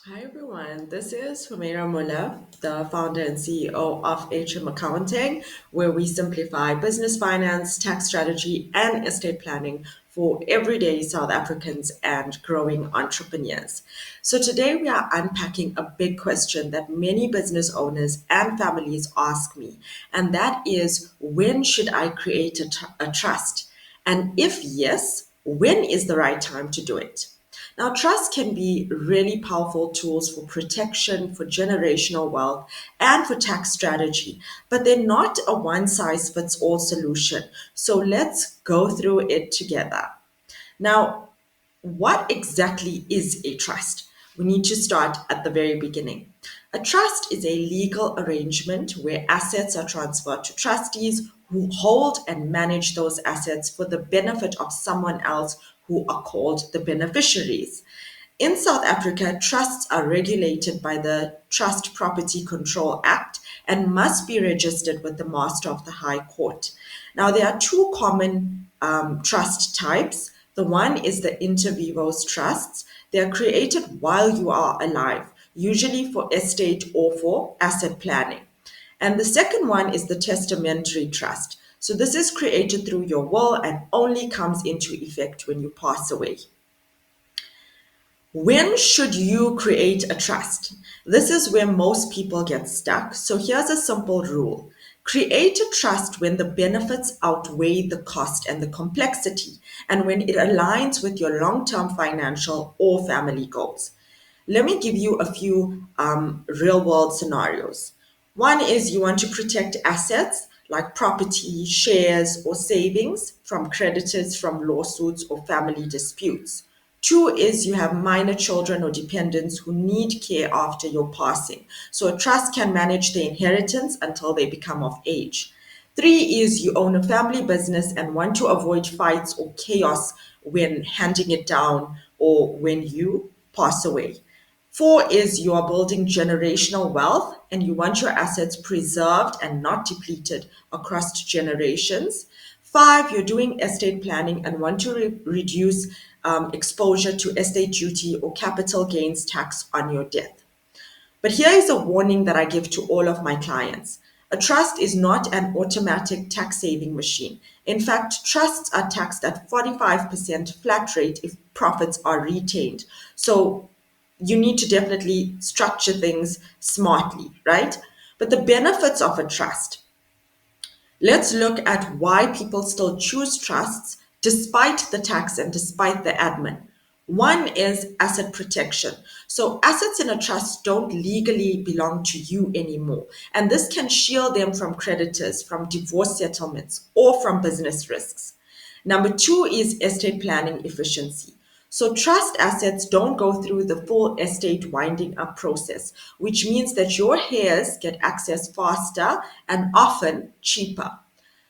Hi everyone, this is Humairaa, the founder and CEO of HM Accounting, where we simplify business finance, tax strategy, and estate planning for everyday South Africans and growing entrepreneurs. So today we are unpacking a big question that many business owners and families ask me, and that is, when should I create a trust? And if yes, when is the right time to do it? Now, trust can be really powerful tools for protection, for generational wealth, and for tax strategy, but they're not a one size fits all solution. So let's go through it together. Now, what exactly is a trust? We need to start at the very beginning. A trust is a legal arrangement where assets are transferred to trustees who hold and manage those assets for the benefit of someone else who are called the beneficiaries. In South Africa, trusts are regulated by the Trust Property Control Act and must be registered with the Master of the High Court. Now, there are two common trust types. The one is the inter vivos trusts. They are created while you are alive, usually for estate or for asset planning. And the second one is the testamentary trust. So, this is created through your will and only comes into effect when you pass away. When should you create a trust? This is where most people get stuck. So here's a simple rule. Create a trust when the benefits outweigh the cost and the complexity, and when it aligns with your long term financial or family goals. Let me give you a few real world scenarios. One is you want to protect assets like property, shares, or savings from creditors, from lawsuits, or family disputes. Two is you have minor children or dependents who need care after your passing. So a trust can manage the inheritance until they become of age. Three is you own a family business and want to avoid fights or chaos when handing it down or when you pass away. Four is you are building generational wealth and you want your assets preserved and not depleted across generations. Five, you're doing estate planning and want to reduce exposure to estate duty or capital gains tax on your death. But here is a warning that I give to all of my clients. A trust is not an automatic tax saving machine. In fact, trusts are taxed at 45% flat rate if profits are retained. So you need to definitely structure things smartly, right? But the benefits of a trust, let's look at why people still choose trusts despite the tax and despite the admin. One is asset protection. So, assets in a trust don't legally belong to you anymore. And this can shield them from creditors, from divorce settlements, or from business risks. Number two is estate planning efficiency. So, trust assets don't go through the full estate winding up process, which means that your heirs get access faster and often cheaper.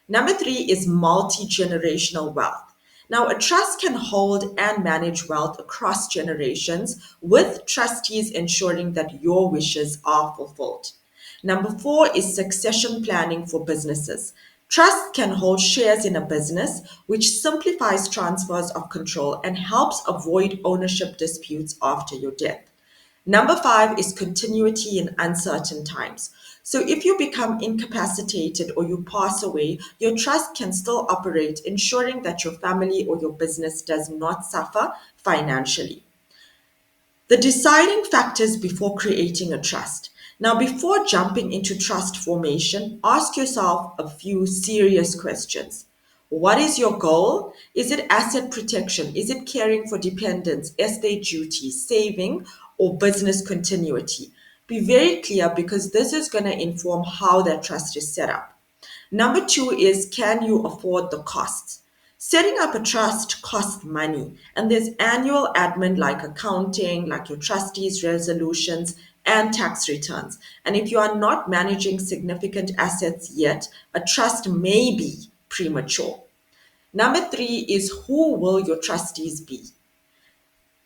Number three is multi generational wealth. Now, a trust can hold and manage wealth across generations, with trustees ensuring that your wishes are fulfilled. Number four is succession planning for businesses. Trust can hold shares in a business, which simplifies transfers of control and helps avoid ownership disputes after your death. Number five is continuity in uncertain times. So if you become incapacitated or you pass away, your trust can still operate, ensuring that your family or your business does not suffer financially. The deciding factors before creating a trust. Now, before jumping into trust formation, ask yourself a few serious questions. What is your goal? Is it asset protection? Is it caring for dependents, estate duties, saving, or business continuity? Be very clear because this is going to inform how that trust is set up. Number two is, can you afford the costs? Setting up a trust costs money, and there's annual admin like accounting, like your trustees' resolutions, and tax returns. And if you are not managing significant assets yet, a trust may be premature. Number three is, who will your trustees be?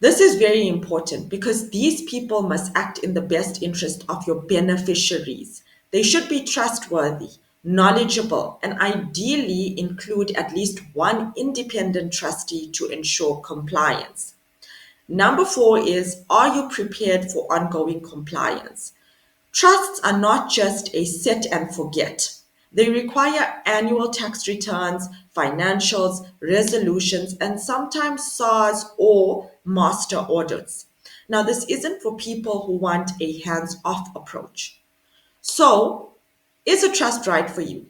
This is very important because these people must act in the best interest of your beneficiaries. They should be trustworthy, knowledgeable, and ideally include at least one independent trustee to ensure compliance. Number four is, are you prepared for ongoing compliance? Trusts are not just a set and forget. They require annual tax returns, financials, resolutions, and sometimes SARS or master audits. Now, this isn't for people who want a hands off approach. So, is a trust right for you?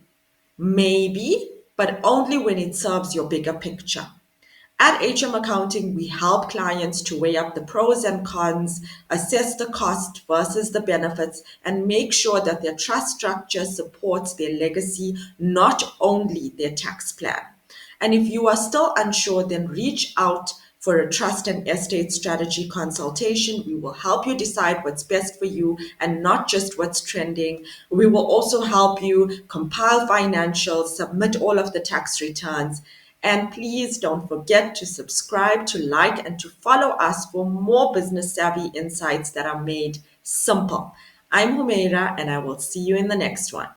Maybe, but only when it serves your bigger picture. At HM Accounting, we help clients to weigh up the pros and cons, assess the cost versus the benefits, and make sure that their trust structure supports their legacy, not only their tax plan. And if you are still unsure, then reach out for a trust and estate strategy consultation. We will help you decide what's best for you and not just what's trending. We will also help you compile financials, submit all of the tax returns. And please don't forget to subscribe, to like, and to follow us for more business savvy insights that are made simple. I'm Humairaa, and I will see you in the next one.